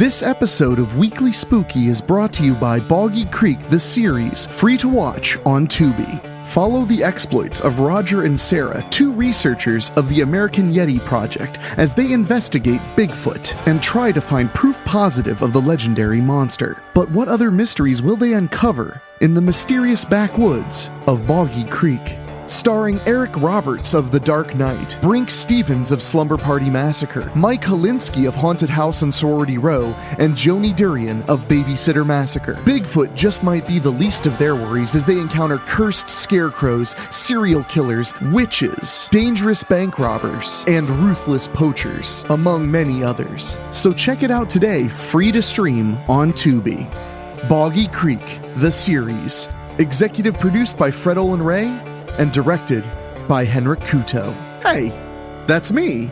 This episode of Weekly Spooky is brought to you by Boggy Creek, the series, free to watch on Tubi. Follow the exploits of Roger and Sarah, two researchers of the American Yeti Project, as they investigate Bigfoot and try to find proof positive of the legendary monster. But what other mysteries will they uncover in the mysterious backwoods of Boggy Creek? Starring Eric Roberts of The Dark Knight, Brink Stevens of Slumber Party Massacre, Mike Holinsky of Haunted House on Sorority Row, and Joni Durian of Babysitter Massacre. Bigfoot just might be the least of their worries as they encounter cursed scarecrows, serial killers, witches, dangerous bank robbers, and ruthless poachers, among many others. So check it out today, free to stream on Tubi. Boggy Creek, the series. Executive produced by Fred Olin Ray, and directed by Henrik Kuto. Hey, that's me.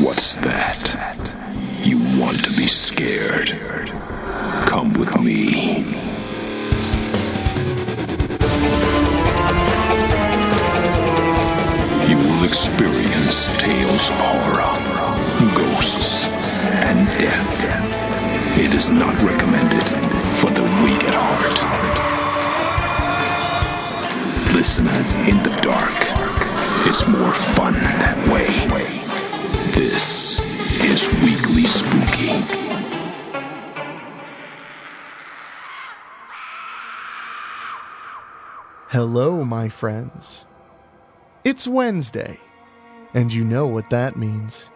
What's that? You want to be scared? Come with me. You will experience tales of horror, ghosts, and death. It is not recommended for the weak at heart. Listen in the dark. It's more fun that way. This is Weekly Spooky. Hello, my friends. It's Wednesday, and you know what that means.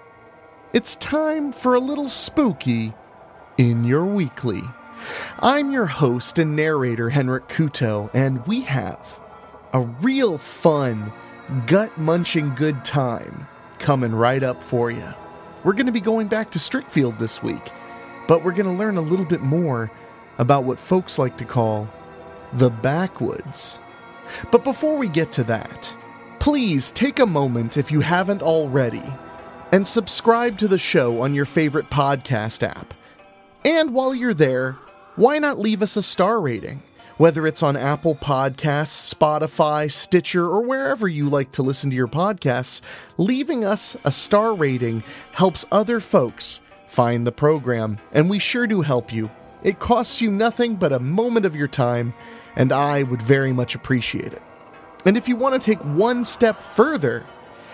It's time for a little spooky in your weekly. I'm your host and narrator, Henrik Kuto, and we have a real fun, gut-munching good time coming right up for you. We're going to be going back to Strickfield this week, but we're going to learn a little bit more about what folks like to call the Backwoods. But before we get to that, please take a moment, if you haven't already, and subscribe to the show on your favorite podcast app. And while you're there, why not leave us a star rating? Whether it's on Apple Podcasts, Spotify, Stitcher, or wherever you like to listen to your podcasts, leaving us a star rating helps other folks find the program, and we sure do help you. It costs you nothing but a moment of your time, and I would very much appreciate it. And if you want to take one step further,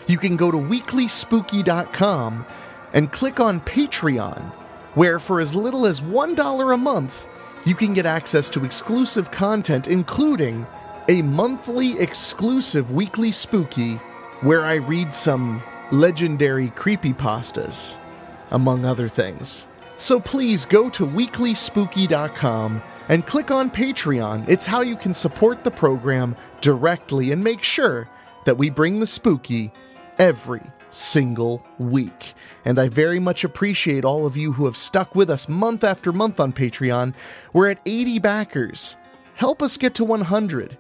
you can go to WeeklySpooky.com and click on Patreon, where for as little as $1 a month, you can get access to exclusive content, including a monthly exclusive Weekly Spooky, where I read some legendary creepypastas, among other things. So please go to WeeklySpooky.com and click on Patreon. It's how you can support the program directly and make sure that we bring the spooky every single week. And I very much appreciate all of you who have stuck with us month after month on Patreon. We're at 80 backers. Help us get to 100,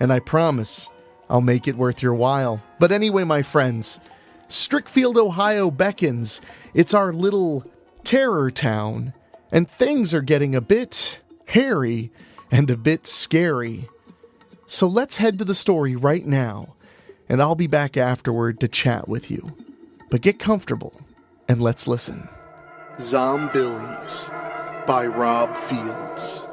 and I promise I'll make it worth your while. But anyway, my friends, Strickfield, Ohio beckons. It's our little terror town, and things are getting a bit hairy and a bit scary. So let's head to the story right now, and I'll be back afterward to chat with you. But get comfortable, and let's listen. Zombillies by Rob Fields.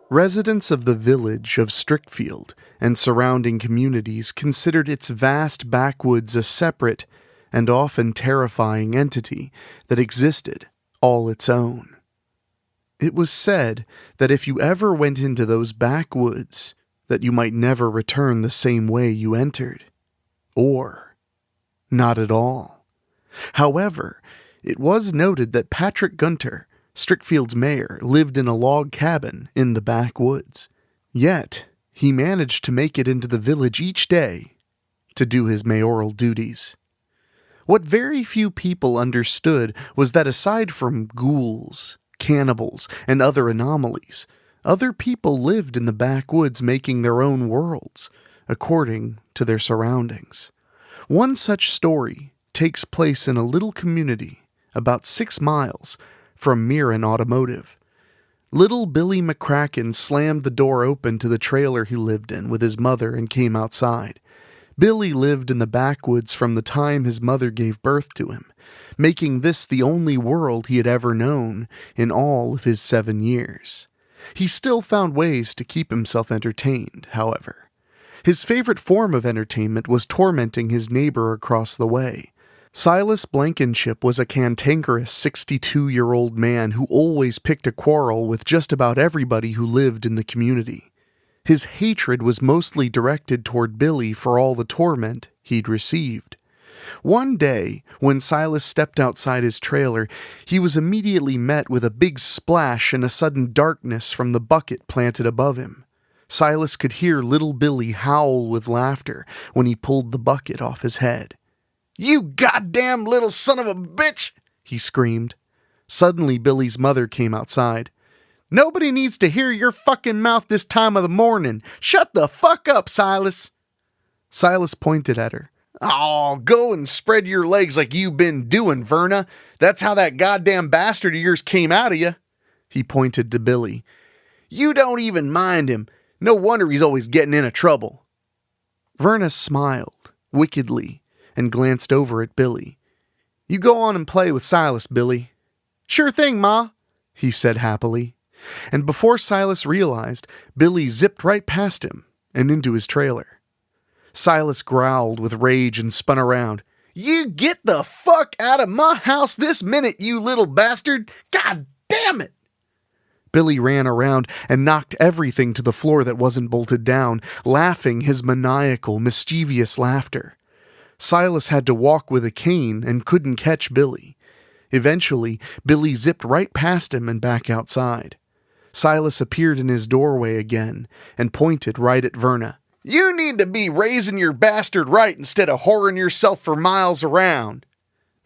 Residents of the village of Strickfield and surrounding communities considered its vast backwoods a separate and often terrifying entity that existed all its own. It was said that if you ever went into those backwoods, that you might never return the same way you entered. Or not at all. However, it was noted that Patrick Gunter, Strickfield's mayor, lived in a log cabin in the backwoods. Yet, he managed to make it into the village each day to do his mayoral duties. What very few people understood was that aside from ghouls, cannibals, and other anomalies, other people lived in the backwoods making their own worlds, according to their surroundings. One such story takes place in a little community about 6 miles from Mirren Automotive. Little Billy McCracken slammed the door open to the trailer he lived in with his mother and came outside. Billy lived in the backwoods from the time his mother gave birth to him, making this the only world he had ever known in all of his 7 years. He still found ways to keep himself entertained, however. His favorite form of entertainment was tormenting his neighbor across the way. Silas Blankenship was a cantankerous 62-year-old man who always picked a quarrel with just about everybody who lived in the community. His hatred was mostly directed toward Billy for all the torment he'd received. One day, when Silas stepped outside his trailer, he was immediately met with a big splash and a sudden darkness from the bucket planted above him. Silas could hear little Billy howl with laughter when he pulled the bucket off his head. "You goddamn little son of a bitch!" he screamed. Suddenly, Billy's mother came outside. "Nobody needs to hear your fucking mouth this time of the morning. Shut the fuck up, Silas." Silas pointed at her. "Oh, go and spread your legs like you've been doing, Verna. That's how that goddamn bastard of yours came out of you." He pointed to Billy. "You don't even mind him. No wonder he's always getting into trouble." Verna smiled, wickedly, and glanced over at Billy. "You go on and play with Silas, Billy." "Sure thing, Ma," he said happily. And before Silas realized, Billy zipped right past him and into his trailer. Silas growled with rage and spun around. "You get the fuck out of my house this minute, you little bastard! God damn it!" Billy ran around and knocked everything to the floor that wasn't bolted down, laughing his maniacal, mischievous laughter. Silas had to walk with a cane and couldn't catch Billy. Eventually, Billy zipped right past him and back outside. Silas appeared in his doorway again and pointed right at Verna. "You need to be raising your bastard right instead of whoring yourself for miles around."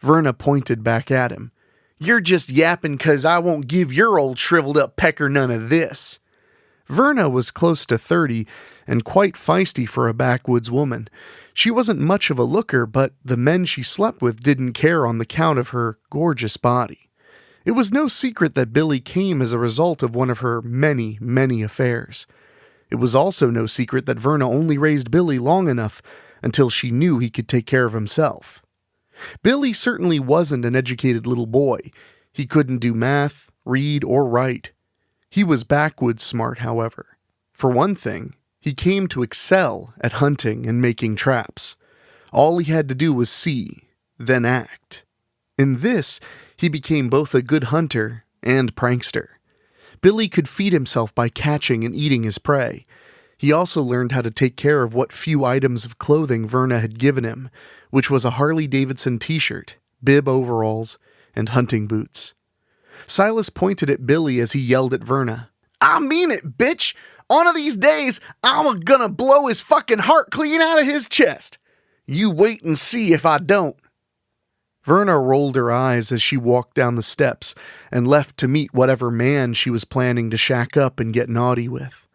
Verna pointed back at him. "You're just yapping 'cause I won't give your old shriveled up pecker none of this." Verna was close to 30 and quite feisty for a backwoods woman. She wasn't much of a looker, but the men she slept with didn't care on the count of her gorgeous body. It was no secret that Billy came as a result of one of her many, many affairs. It was also no secret that Verna only raised Billy long enough until she knew he could take care of himself. Billy certainly wasn't an educated little boy. He couldn't do math, read, or write. He was backwoods smart, however. For one thing, he came to excel at hunting and making traps. All he had to do was see, then act. In this, he became both a good hunter and prankster. Billy could feed himself by catching and eating his prey. He also learned how to take care of what few items of clothing Verna had given him, which was a Harley-Davidson t-shirt, bib overalls, and hunting boots. Silas pointed at Billy as he yelled at Verna. "I mean it, bitch! One of these days, I'm gonna blow his fucking heart clean out of his chest! You wait and see if I don't." Verna rolled her eyes as she walked down the steps and left to meet whatever man she was planning to shack up and get naughty with.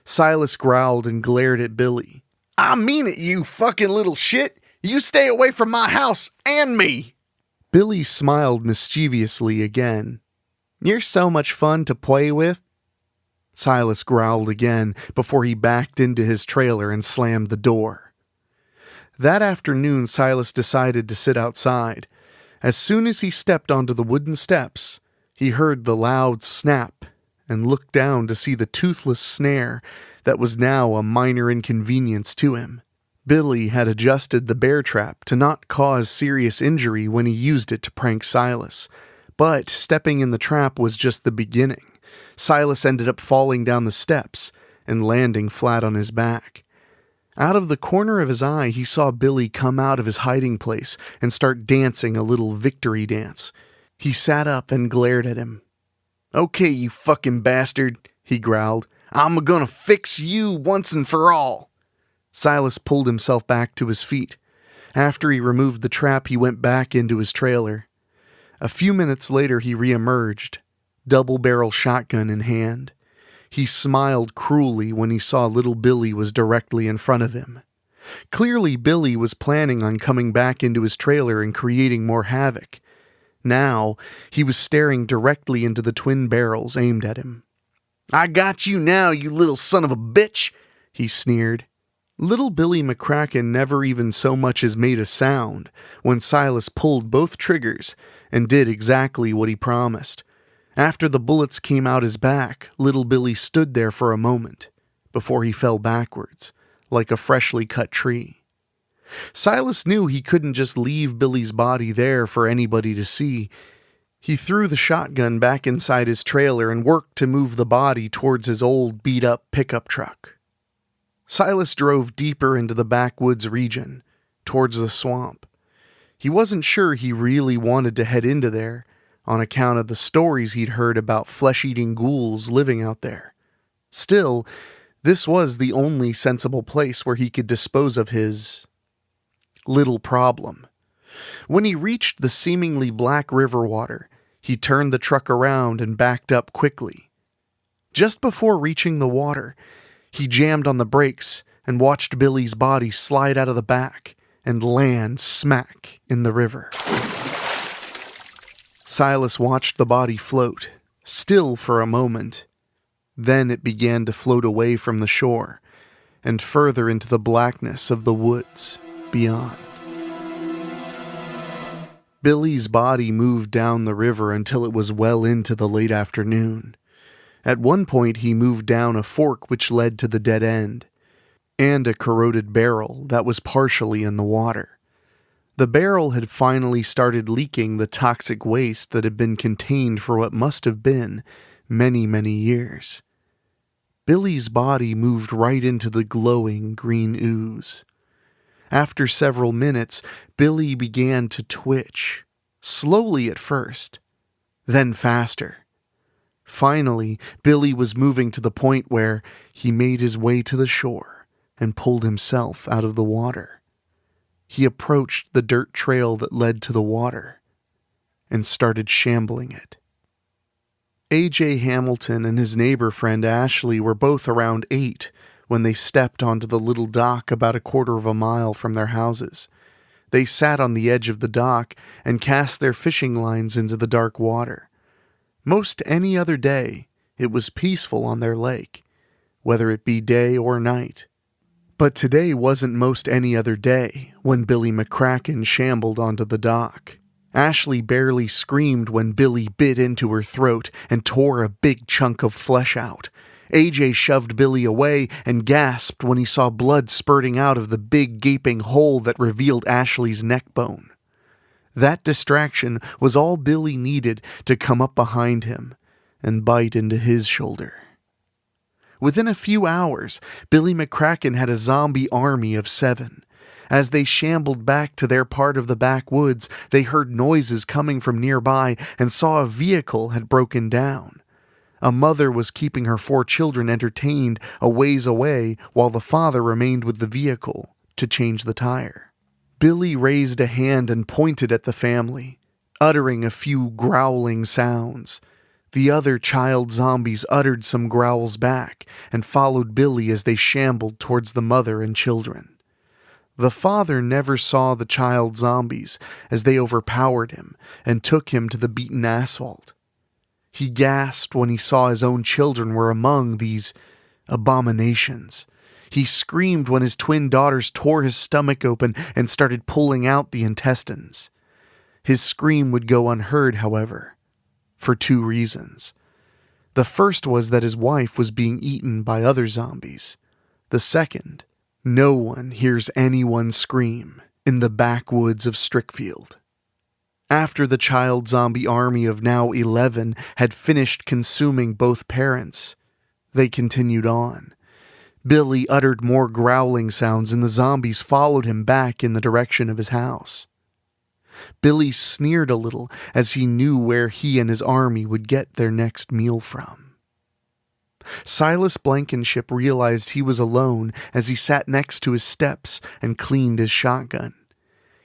Silas growled and glared at Billy. "I mean it, you fucking little shit! You stay away from my house and me!" Billy smiled mischievously again. "You're so much fun to play with." Silas growled again before he backed into his trailer and slammed the door. That afternoon, Silas decided to sit outside. As soon as he stepped onto the wooden steps, he heard the loud snap and looked down to see the toothless snare that was now a minor inconvenience to him. Billy had adjusted the bear trap to not cause serious injury when he used it to prank Silas. But stepping in the trap was just the beginning. Silas ended up falling down the steps and landing flat on his back. Out of the corner of his eye, he saw Billy come out of his hiding place and start dancing a little victory dance. He sat up and glared at him. "Okay, you fucking bastard," he growled. "I'm gonna fix you once and for all." Silas pulled himself back to his feet. After he removed the trap, he went back into his trailer. A few minutes later, he reemerged, double-barrel shotgun in hand. He smiled cruelly when he saw little Billy was directly in front of him. Clearly, Billy was planning on coming back into his trailer and creating more havoc. Now, he was staring directly into the twin barrels aimed at him. "I got you now, you little son of a bitch," he sneered. Little Billy McCracken never even so much as made a sound when Silas pulled both triggers and did exactly what he promised. After the bullets came out his back, little Billy stood there for a moment before he fell backwards, like a freshly cut tree. Silas knew he couldn't just leave Billy's body there for anybody to see. He threw the shotgun back inside his trailer and worked to move the body towards his old beat-up pickup truck. Silas drove deeper into the backwoods region, towards the swamp. He wasn't sure he really wanted to head into there, on account of the stories he'd heard about flesh-eating ghouls living out there. Still, this was the only sensible place where he could dispose of his little problem. When he reached the seemingly black river water, he turned the truck around and backed up quickly. Just before reaching the water, he jammed on the brakes and watched Billy's body slide out of the back and land smack in the river. Silas watched the body float, still for a moment. Then it began to float away from the shore and further into the blackness of the woods beyond. Billy's body moved down the river until it was well into the late afternoon. At one point he moved down a fork which led to the dead end, and a corroded barrel that was partially in the water. The barrel had finally started leaking the toxic waste that had been contained for what must have been many, many years. Billy's body moved right into the glowing green ooze. After several minutes, Billy began to twitch, slowly at first, then faster. Finally, Billy was moving to the point where he made his way to the shore and pulled himself out of the water. He approached the dirt trail that led to the water and started shambling it. A.J. Hamilton and his neighbor friend Ashley were both around 8 when they stepped onto the little dock about a quarter of a mile from their houses. They sat on the edge of the dock and cast their fishing lines into the dark water. Most any other day, it was peaceful on their lake, whether it be day or night. But today wasn't most any other day when Billy McCracken shambled onto the dock. Ashley barely screamed when Billy bit into her throat and tore a big chunk of flesh out. AJ shoved Billy away and gasped when he saw blood spurting out of the big gaping hole that revealed Ashley's neck bone. That distraction was all Billy needed to come up behind him and bite into his shoulder. Within a few hours, Billy McCracken had a zombie army of 7. As they shambled back to their part of the backwoods, they heard noises coming from nearby and saw a vehicle had broken down. A mother was keeping her 4 children entertained a ways away while the father remained with the vehicle to change the tire. Billy raised a hand and pointed at the family, uttering a few growling sounds. The other child zombies uttered some growls back and followed Billy as they shambled towards the mother and children. The father never saw the child zombies as they overpowered him and took him to the beaten asphalt. He gasped when he saw his own children were among these abominations. He screamed when his twin daughters tore his stomach open and started pulling out the intestines. His scream would go unheard, however, for 2 reasons. The first was that his wife was being eaten by other zombies. The second, no one hears anyone scream in the backwoods of Strickfield. After the child zombie army of now 11 had finished consuming both parents, they continued on. Billy uttered more growling sounds and the zombies followed him back in the direction of his house. Billy sneered a little as he knew where he and his army would get their next meal from. Silas Blankenship realized he was alone as he sat next to his steps and cleaned his shotgun.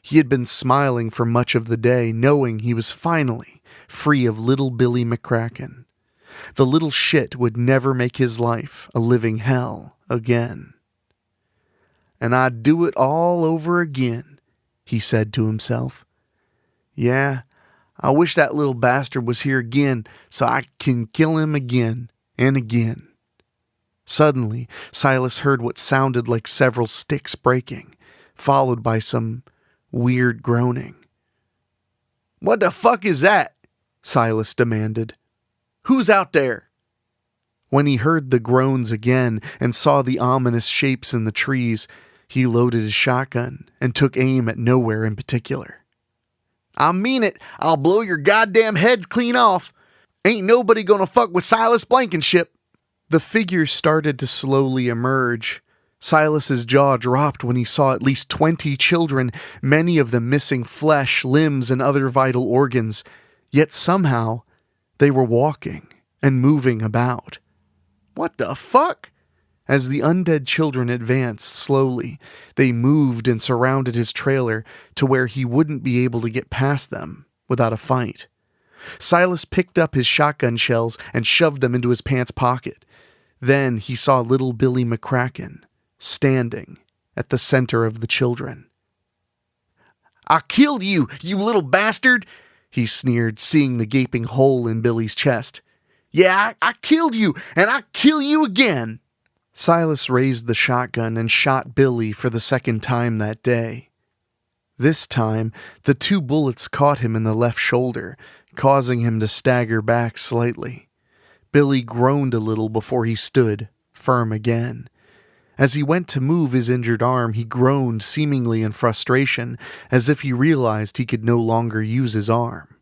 He had been smiling for much of the day, knowing he was finally free of little Billy McCracken. The little shit would never make his life a living hell again. "And I'd do it all over again," he said to himself. "Yeah, I wish that little bastard was here again so I can kill him again and again." Suddenly, Silas heard what sounded like several sticks breaking, followed by some weird groaning. "What the fuck is that?" Silas demanded. "Who's out there?" When he heard the groans again and saw the ominous shapes in the trees, he loaded his shotgun and took aim at nowhere in particular. "I mean it. I'll blow your goddamn heads clean off. Ain't nobody gonna fuck with Silas Blankenship." The figure started to slowly emerge. Silas's jaw dropped when he saw at least 20 children, many of them missing flesh, limbs, and other vital organs, yet somehow they were walking and moving about. What the fuck? As the undead children advanced slowly, they moved and surrounded his trailer to where he wouldn't be able to get past them without a fight. Silas picked up his shotgun shells and shoved them into his pants pocket. Then he saw little Billy McCracken standing at the center of the children. "I killed you, you little bastard!" he sneered, seeing the gaping hole in Billy's chest. "Yeah, I killed you, and I kill you again!" Silas raised the shotgun and shot Billy for the second time that day. This time, the 2 bullets caught him in the left shoulder, causing him to stagger back slightly. Billy groaned a little before he stood firm again. As he went to move his injured arm, he groaned seemingly in frustration, as if he realized he could no longer use his arm.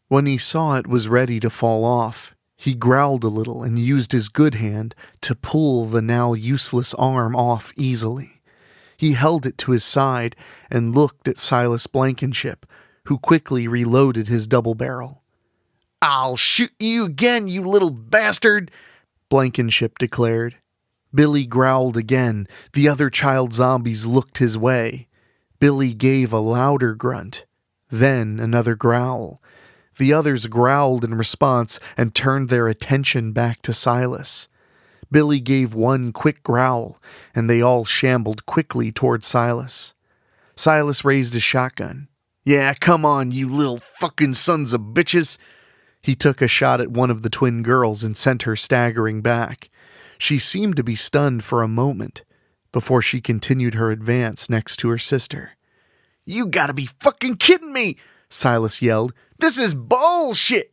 When he saw it was ready to fall off, he growled a little and used his good hand to pull the now useless arm off easily. He held it to his side and looked at Silas Blankenship, who quickly reloaded his double barrel. "I'll shoot you again, you little bastard," Blankenship declared. Billy growled again. The other child zombies looked his way. Billy gave a louder grunt, then another growl. The others growled in response and turned their attention back to Silas. Billy gave one quick growl, and they all shambled quickly toward Silas. Silas raised his shotgun. "Yeah, come on, you little fucking sons of bitches." He took a shot at one of the twin girls and sent her staggering back. She seemed to be stunned for a moment before she continued her advance next to her sister. "You gotta be fucking kidding me!" Silas yelled. "This is bullshit!"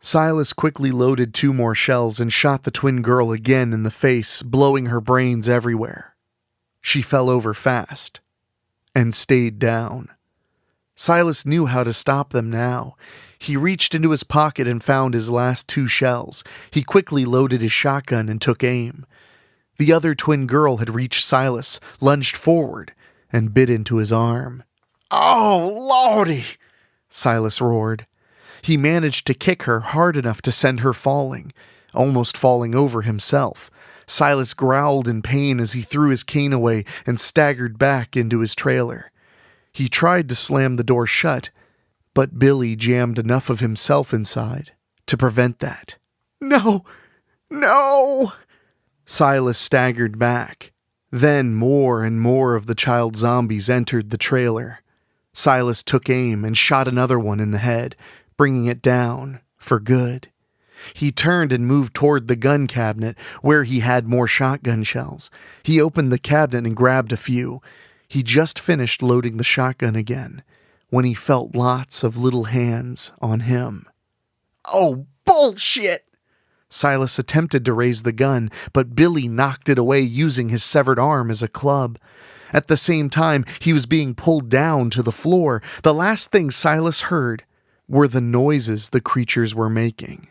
Silas quickly loaded 2 more shells and shot the twin girl again in the face, blowing her brains everywhere. She fell over fast and stayed down. Silas knew how to stop them now. He reached into his pocket and found his last 2 shells. He quickly loaded his shotgun and took aim. The other twin girl had reached Silas, lunged forward, and bit into his arm. "Oh, Lordy!" Silas roared. He managed to kick her hard enough to send her falling, almost falling over himself. Silas growled in pain as he threw his cane away and staggered back into his trailer. He tried to slam the door shut, but Billy jammed enough of himself inside to prevent that. "No! No!" Silas staggered back. Then more and more of the child zombies entered the trailer. Silas took aim and shot another one in the head, bringing it down for good. He turned and moved toward the gun cabinet where he had more shotgun shells. He opened the cabinet and grabbed a few. He just finished loading the shotgun again when he felt lots of little hands on him. "Oh, bullshit!" Silas attempted to raise the gun, but Billy knocked it away using his severed arm as a club. At the same time, he was being pulled down to the floor. The last thing Silas heard were the noises the creatures were making.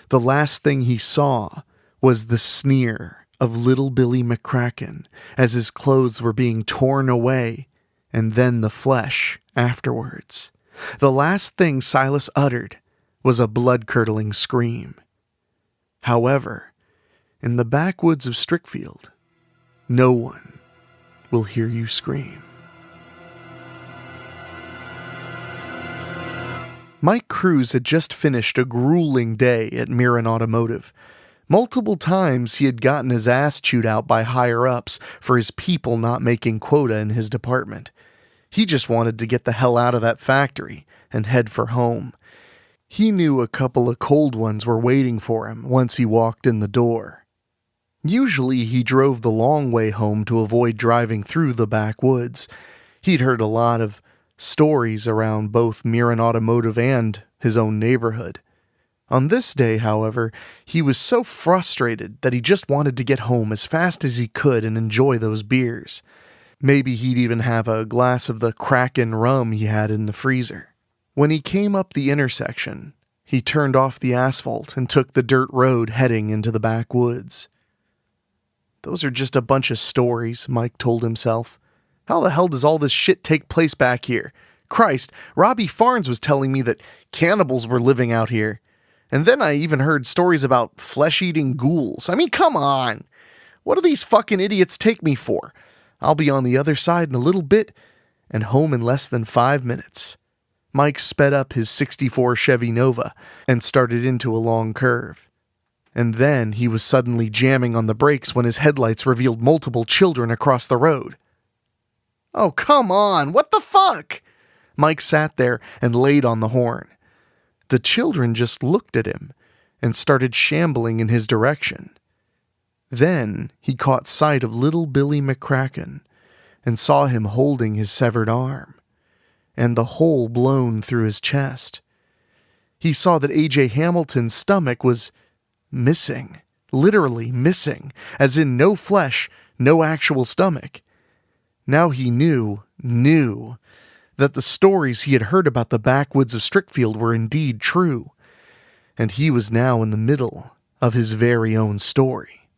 The last thing he saw was the sneer of little Billy McCracken as his clothes were being torn away, and then the flesh afterwards. The last thing Silas uttered was a blood-curdling scream. However, in the backwoods of Strickfield, no one will hear you scream. Mike Cruz had just finished a grueling day at Mirren Automotive. Multiple times he had gotten his ass chewed out by higher-ups for his people not making quota in his department. He just wanted to get the hell out of that factory and head for home. He knew a couple of cold ones were waiting for him once he walked in the door. Usually he drove the long way home to avoid driving through the backwoods. He'd heard a lot of stories around both Mirren Automotive and his own neighborhood. On this day, however, he was so frustrated that he just wanted to get home as fast as he could and enjoy those beers. Maybe he'd even have a glass of the Kraken rum he had in the freezer. When he came up the intersection, he turned off the asphalt and took the dirt road heading into the backwoods. Those are just a bunch of stories, Mike told himself. How the hell does all this shit take place back here? Christ, Robbie Farnes was telling me that cannibals were living out here. And then I even heard stories about flesh-eating ghouls. I mean, come on. What do these fucking idiots take me for? I'll be on the other side in a little bit and home in less than 5 minutes. Mike sped up his '64 Chevy Nova and started into a long curve. And then he was suddenly jamming on the brakes when his headlights revealed multiple children across the road. Oh, come on, what the fuck? Mike sat there and laid on the horn. The children just looked at him and started shambling in his direction. Then he caught sight of little Billy McCracken and saw him holding his severed arm and the hole blown through his chest. He saw that A.J. Hamilton's stomach was missing, literally missing, as in no flesh, no actual stomach. Now he knew that the stories he had heard about the Backwoods of Strickfield were indeed true, and he was now in the middle of his very own story.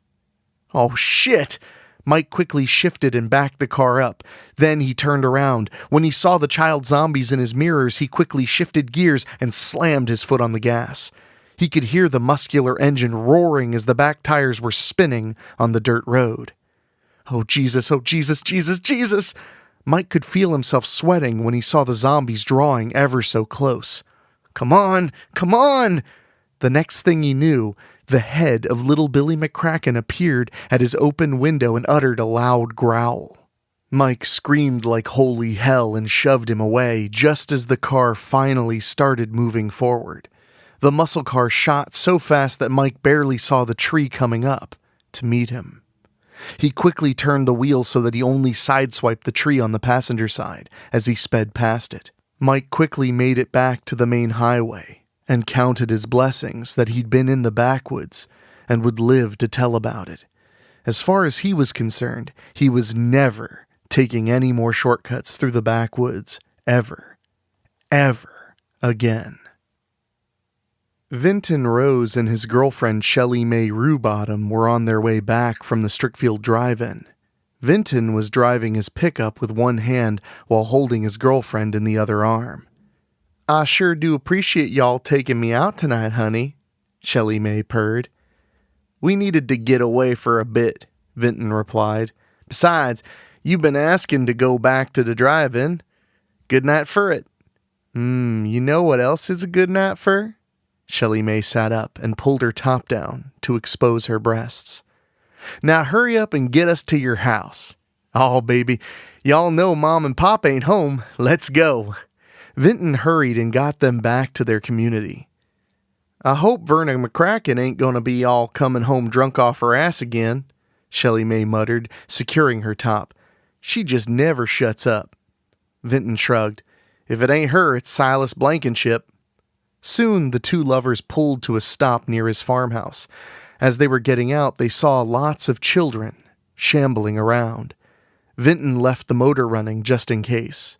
Oh shit! Mike quickly shifted and backed the car up. Then he turned around. When he saw the child zombies in his mirrors, he quickly shifted gears and slammed his foot on the gas. He could hear the muscular engine roaring as the back tires were spinning on the dirt road. Oh Jesus, Jesus, Jesus! Mike could feel himself sweating when he saw the zombies drawing ever so close. Come on, come on! The next thing he knew, the head of little Billy McCracken appeared at his open window and uttered a loud growl. Mike screamed like holy hell and shoved him away just as the car finally started moving forward. The muscle car shot so fast that Mike barely saw the tree coming up to meet him. He quickly turned the wheel so that he only sideswiped the tree on the passenger side as he sped past it. Mike quickly made it back to the main highway and counted his blessings that he'd been in the backwoods and would live to tell about it. As far as he was concerned, he was never taking any more shortcuts through the backwoods, ever again. Vinton Rose and his girlfriend Shelley Mae Rubottom were on their way back from the Strickfield drive-in. Vinton was driving his pickup with one hand while holding his girlfriend in the other arm. "I sure do appreciate y'all taking me out tonight, honey," Shelley Mae purred. "We needed to get away for a bit," Vinton replied. "Besides, you've been asking to go back to the drive-in. Good night for it." You know what else is a good night for?" Shelley Mae sat up and pulled her top down to expose her breasts. "Now hurry up and get us to your house." "Oh, baby, y'all know Mom and Pop ain't home. Let's go." Vinton hurried and got them back to their community. "I hope Verna McCracken ain't gonna be all coming home drunk off her ass again," Shelley Mae muttered, securing her top. "She just never shuts up." Vinton shrugged. "If it ain't her, it's Silas Blankenship." Soon the two lovers pulled to a stop near his farmhouse. As they were getting out, they saw lots of children shambling around. Vinton left the motor running just in case.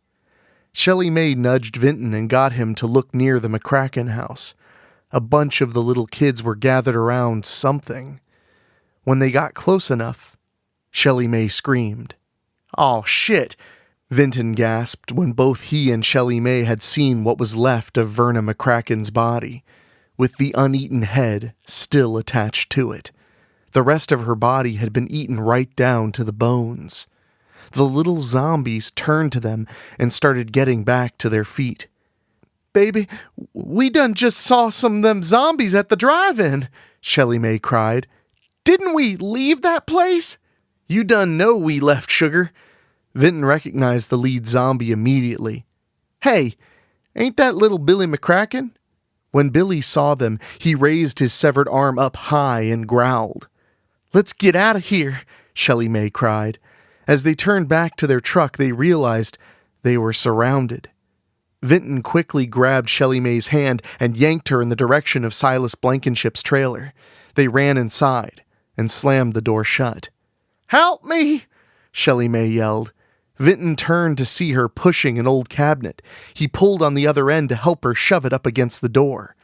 Shelley Mae nudged Vinton and got him to look near the McCracken house. A bunch of the little kids were gathered around something. When they got close enough, Shelley Mae screamed. "Oh, shit!" Vinton gasped when both he and Shelley Mae had seen what was left of Verna McCracken's body, with the uneaten head still attached to it. The rest of her body had been eaten right down to the bones. The little zombies turned to them and started getting back to their feet. "Baby, we done just saw some of them zombies at the drive-in," Shelley Mae cried. "Didn't we leave that place?" "You done know we left, sugar." Vinton recognized the lead zombie immediately. "Hey, ain't that little Billy McCracken?" When Billy saw them, he raised his severed arm up high and growled. "Let's get out of here," Shelley May cried. As they turned back to their truck, they realized they were surrounded. Vinton quickly grabbed Shelley May's hand and yanked her in the direction of Silas Blankenship's trailer. They ran inside and slammed the door shut. "Help me!" Shelley May yelled. Vinton turned to see her pushing an old cabinet. He pulled on the other end to help her shove it up against the door.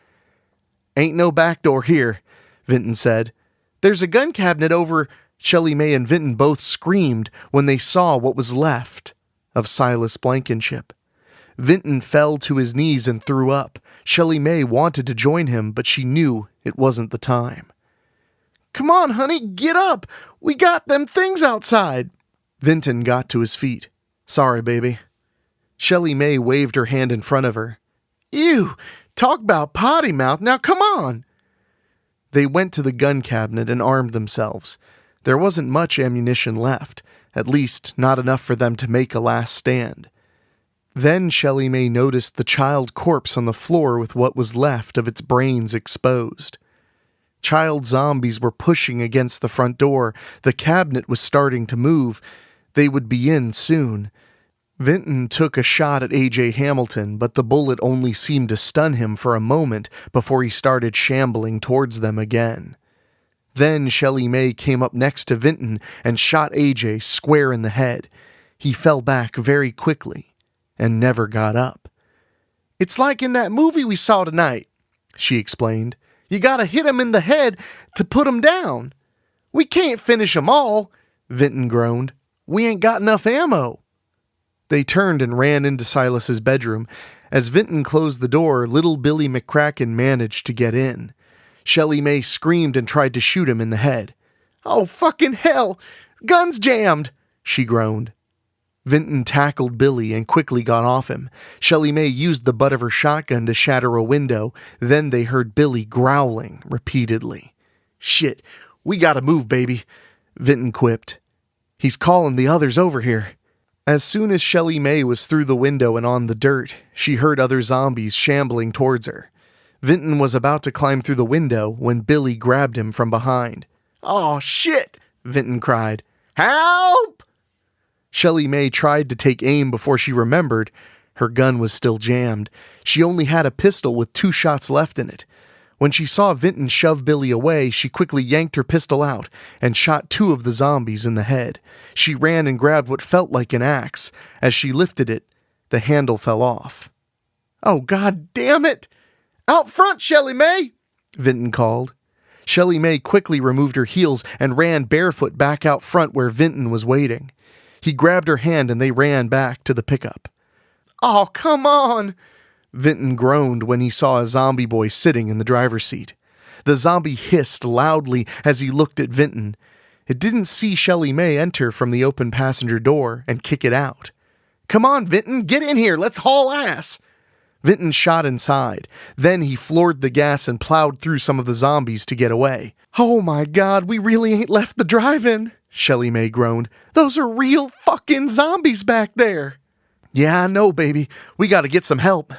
"Ain't no back door here," Vinton said. "There's a gun cabinet over..." Shelley May and Vinton both screamed when they saw what was left of Silas Blankenship. Vinton fell to his knees and threw up. Shelley May wanted to join him, but she knew it wasn't the time. "Come on, honey, get up! We got them things outside!" Vinton got to his feet. "Sorry, baby." Shelley May waved her hand in front of her. "Ew! Talk about potty mouth, now come on!" They went to the gun cabinet and armed themselves. There wasn't much ammunition left, at least not enough for them to make a last stand. Then Shelley May noticed the child corpse on the floor with what was left of its brains exposed. Child zombies were pushing against the front door. The cabinet was starting to move. They would be in soon. Vinton took a shot at A.J. Hamilton, but the bullet only seemed to stun him for a moment before he started shambling towards them again. Then Shelley May came up next to Vinton and shot A.J. square in the head. He fell back very quickly and never got up. "It's like in that movie we saw tonight," she explained. "You gotta hit him in the head to put him down." "We can't finish 'em all," Vinton groaned. "We ain't got enough ammo." They turned and ran into Silas's bedroom. As Vinton closed the door, little Billy McCracken managed to get in. Shelley May screamed and tried to shoot him in the head. "Oh, fucking hell! Gun's jammed!" she groaned. Vinton tackled Billy and quickly got off him. Shelley May used the butt of her shotgun to shatter a window. Then they heard Billy growling repeatedly. "Shit, we gotta move, baby," Vinton quipped. "He's calling the others over here." As soon as Shelley May was through the window and on the dirt, she heard other zombies shambling towards her. Vinton was about to climb through the window when Billy grabbed him from behind. "Oh, shit!" Vinton cried. "Help!" Shelley May tried to take aim before she remembered. Her gun was still jammed. She only had a pistol with 2 shots left in it. When she saw Vinton shove Billy away, she quickly yanked her pistol out and shot 2 of the zombies in the head. She ran and grabbed what felt like an axe. As she lifted it, the handle fell off. "Oh, God damn it! Out front, Shelley May!" Vinton called. Shelley May quickly removed her heels and ran barefoot back out front where Vinton was waiting. He grabbed her hand and they ran back to the pickup. "Oh, come on!" Vinton groaned when he saw a zombie boy sitting in the driver's seat. The zombie hissed loudly as he looked at Vinton. It didn't see Shelley May enter from the open passenger door and kick it out. "Come on, Vinton, get in here, let's haul ass!" Vinton shot inside. Then he floored the gas and plowed through some of the zombies to get away. "Oh my God, we really ain't left the drive-in," Shelley May groaned. "Those are real fucking zombies back there." "Yeah, I know, baby. We gotta get some help.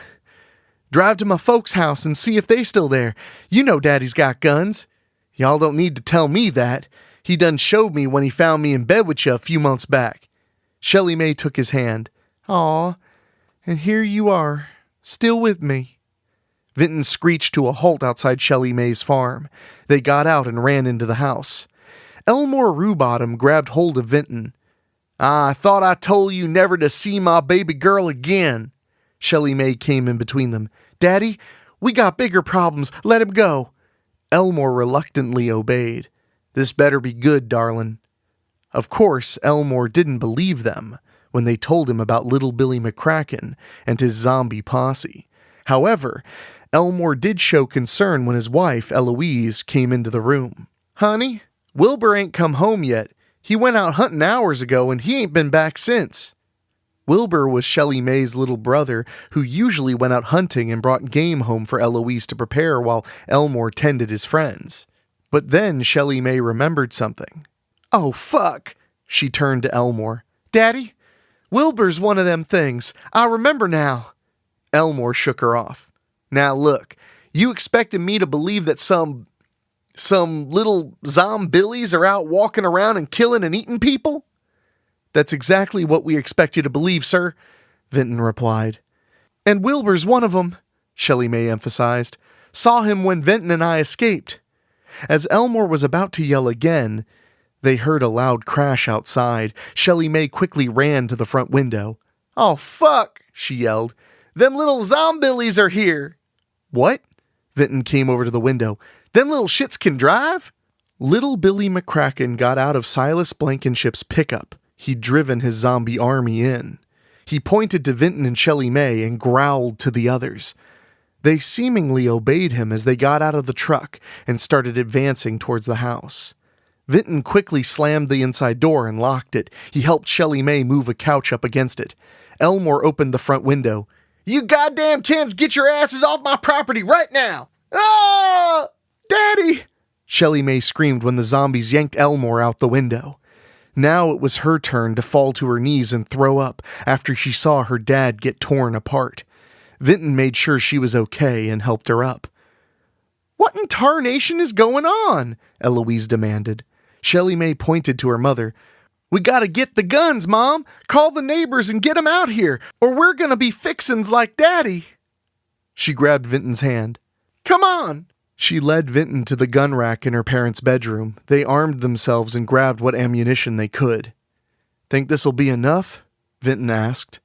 Drive to my folks' house and see if they still there. You know Daddy's got guns. Y'all don't need to tell me that. He done showed me when he found me in bed with you a few months back." Shelley May took his hand. "Aw, and here you are, still with me." Vinton screeched to a halt outside Shelley May's farm. They got out and ran into the house. Elmore Rubottom grabbed hold of Vinton. "I thought I told you never to see my baby girl again." Shelley May came in between them. "Daddy, we got bigger problems. Let him go." Elmore reluctantly obeyed. "This better be good, darlin'." Of course, Elmore didn't believe them when they told him about little Billy McCracken and his zombie posse. However, Elmore did show concern when his wife, Eloise, came into the room. "Honey, Wilbur ain't come home yet. He went out hunting hours ago and he ain't been back since." Wilbur was Shelley May's little brother who usually went out hunting and brought game home for Eloise to prepare while Elmore tended his friends. But then Shelley May remembered something. "Oh, fuck." She turned to Elmore. "Daddy, Wilbur's one of them things. I remember now." Elmore shook her off. "Now look, you expected me to believe that some Some little zombillies are out walking around and killing and eating people? That's exactly what we expect you to believe, sir, Vinton replied. And Wilbur's one of them, Shelley May emphasized. Saw him when Vinton and I escaped. As Elmore was about to yell again, they heard a loud crash outside. Shelley May quickly ran to the front window. Oh, fuck, she yelled. Them little zombillies are here. What? Vinton came over to the window. Them little shits can drive? Little Billy McCracken got out of Silas Blankenship's pickup. He'd driven his zombie army in. He pointed to Vinton and Shelley May and growled to the others. They seemingly obeyed him as they got out of the truck and started advancing towards the house. Vinton quickly slammed the inside door and locked it. He helped Shelley May move a couch up against it. Elmore opened the front window. You goddamn kids, get your asses off my property right now! Ah! Daddy! Shelley May screamed when the zombies yanked Elmore out the window. Now it was her turn to fall to her knees and throw up after she saw her dad get torn apart. Vinton made sure she was okay and helped her up. What in tarnation is going on? Eloise demanded. Shelley May pointed to her mother. We gotta get the guns, Mom! Call the neighbors and get them out here, or we're gonna be fixins like Daddy! She grabbed Vinton's hand. Come on! She led Vinton to the gun rack in her parents' bedroom. They armed themselves and grabbed what ammunition they could. Think this'll be enough? Vinton asked.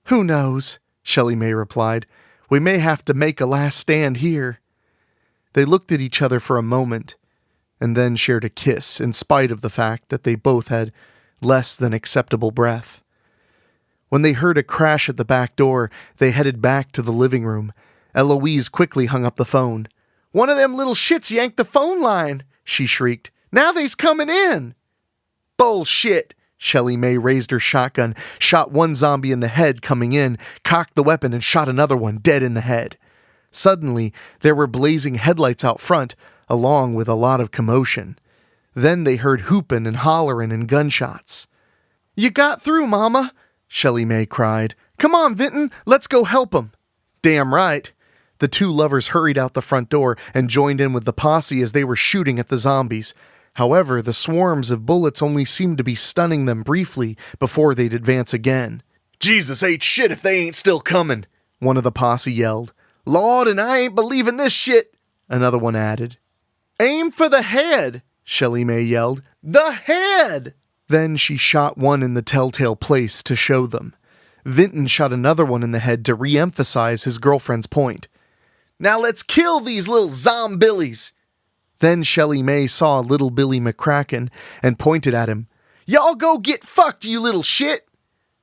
Who knows? Shelley May replied. We may have to make a last stand here. They looked at each other for a moment, and then shared a kiss in spite of the fact that they both had less than acceptable breath. When they heard a crash at the back door, they headed back to the living room. Eloise quickly hung up the phone. One of them little shits yanked the phone line, she shrieked. Now they's coming in. Bullshit. Shelley May raised her shotgun, shot one zombie in the head coming in, cocked the weapon and shot another one dead in the head. Suddenly, there were blazing headlights out front, along with a lot of commotion. Then they heard hoopin' and hollerin' and gunshots. You got through, Mama, Shelley May cried. Come on, Vinton, let's go help 'em. Damn right. The two lovers hurried out the front door and joined in with the posse as they were shooting at the zombies. However, the swarms of bullets only seemed to be stunning them briefly before they'd advance again. Jesus ain't shit if they ain't still coming, one of the posse yelled. Lord, and I ain't believing this shit, another one added. Aim for the head, Shelley May yelled. The head! Then she shot one in the telltale place to show them. Vinton shot another one in the head to re-emphasize his girlfriend's point. Now let's kill these little zombillies! Then Shelley May saw little Billy McCracken and pointed at him. Y'all go get fucked, you little shit!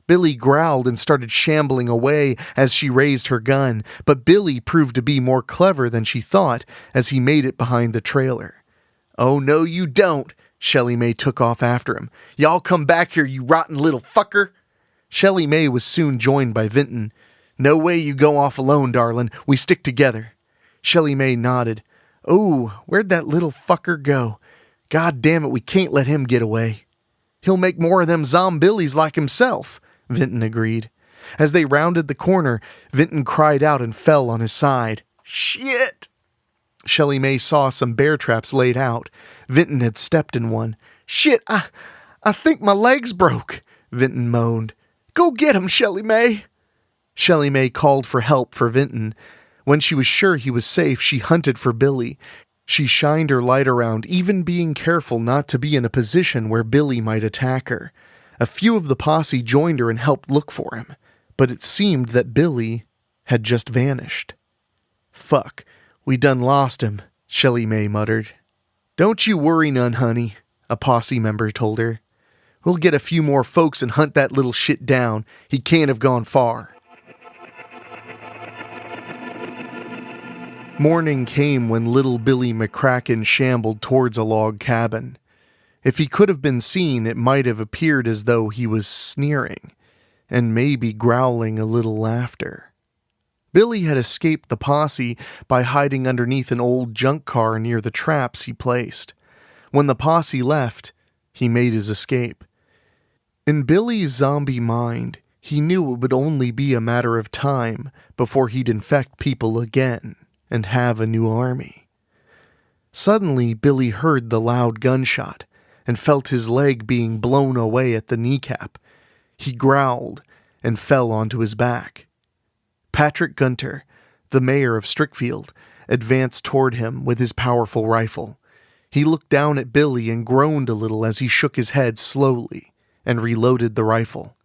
Billy growled and started shambling away as she raised her gun, but Billy proved to be more clever than she thought as he made it behind the trailer. Oh, no you don't, Shelley May took off after him. Y'all come back here, you rotten little fucker! Shelley May was soon joined by Vinton. No way you go off alone, darling. We stick together. Shelley May nodded. Oh, where'd that little fucker go? God damn it, we can't let him get away. He'll make more of them zombillies like himself, Vinton agreed. As they rounded the corner, Vinton cried out and fell on his side. Shit! Shelley May saw some bear traps laid out. Vinton had stepped in one. Shit, I think my leg's broke, Vinton moaned. Go get him, Shelley May. Shelley May called for help for Vinton. When she was sure he was safe, she hunted for Billy. She shined her light around, even being careful not to be in a position where Billy might attack her. A few of the posse joined her and helped look for him, but it seemed that Billy had just vanished. Fuck, we done lost him, Shelley May muttered. Don't you worry none, honey, a posse member told her. We'll get a few more folks and hunt that little shit down. He can't have gone far. Morning came when little Billy McCracken shambled towards a log cabin. If he could have been seen, it might have appeared as though he was sneering, and maybe growling a little laughter. Billy had escaped the posse by hiding underneath an old junk car near the traps he placed. When the posse left, he made his escape. In Billy's zombie mind, he knew it would only be a matter of time before he'd infect people again and have a new army. Suddenly, Billy heard the loud gunshot and felt his leg being blown away at the kneecap. He growled and fell onto his back. Patrick Gunter, the mayor of Strickfield, advanced toward him with his powerful rifle. He looked down at Billy and groaned a little as he shook his head slowly and reloaded the rifle.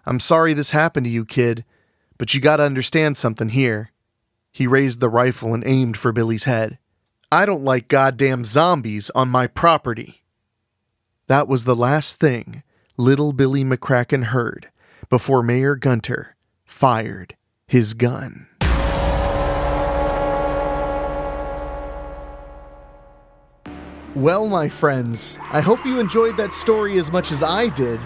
"I'm sorry this happened to you, kid, but you gotta understand something here." He raised the rifle and aimed for Billy's head. "I don't like goddamn zombies on my property." That was the last thing little Billy McCracken heard before Mayor Gunter fired his gun. Well, my friends, I hope you enjoyed that story as much as I did.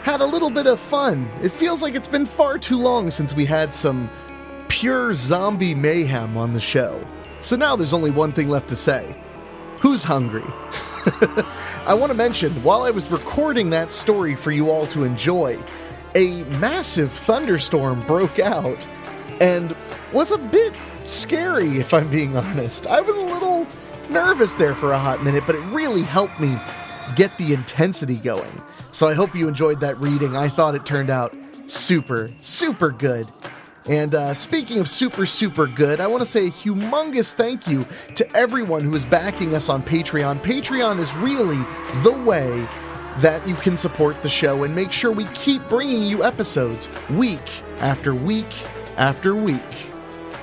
Had a little bit of fun. It feels like it's been far too long since we had some pure zombie mayhem on the show. So now there's only one thing left to say. Who's hungry? I want to mention, while I was recording that story for you all to enjoy, a massive thunderstorm broke out and was a bit scary, if I'm being honest. I was a little nervous there for a hot minute, but it really helped me get the intensity going. So I hope you enjoyed that reading. I thought it turned out super, super good. And speaking of super, super good, I want to say a humongous thank you to everyone who is backing us on Patreon. Patreon is really the way that you can support the show and make sure we keep bringing you episodes week after week after week.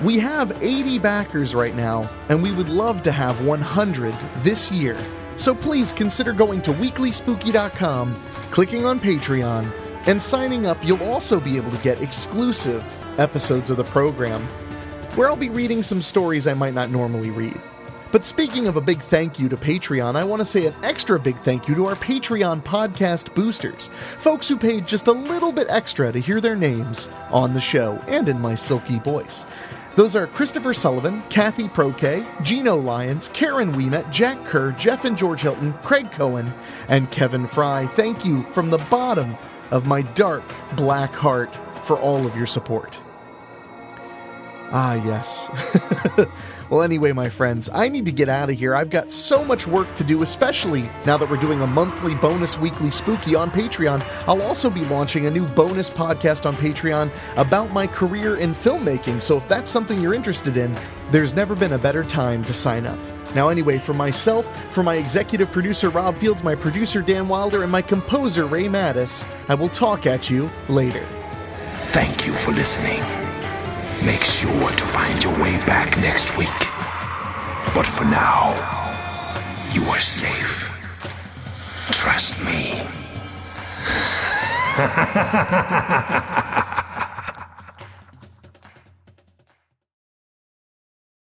We have 80 backers right now, and we would love to have 100 this year. So please consider going to WeeklySpooky.com, clicking on Patreon, and signing up. You'll also be able to get exclusive episodes of the program, where I'll be reading some stories I might not normally read. But speaking of a big thank you to Patreon, I want to say an extra big thank you to our Patreon podcast boosters, folks who paid just a little bit extra to hear their names on the show and in my silky voice. Those are Christopher Sullivan, Kathy Proke, Gino Lyons, Karen Wiemet, Jack Kerr, Jeff and George Hilton, Craig Cohen, and Kevin Fry. Thank you from the bottom of my dark black heart for all of your support. Ah, yes. Well, anyway, my friends, I need to get out of here. I've got so much work to do, especially now that we're doing a monthly bonus Weekly Spooky on Patreon. I'll also be launching a new bonus podcast on Patreon about my career in filmmaking, so if that's something you're interested in, there's never been a better time to sign up. Now anyway, for myself, for my executive producer Rob Fields, my producer Dan Wilder, and my composer Ray Mattis, I will talk at you later. Thank you for listening. Make sure to find your way back next week. But for now, you are safe. Trust me.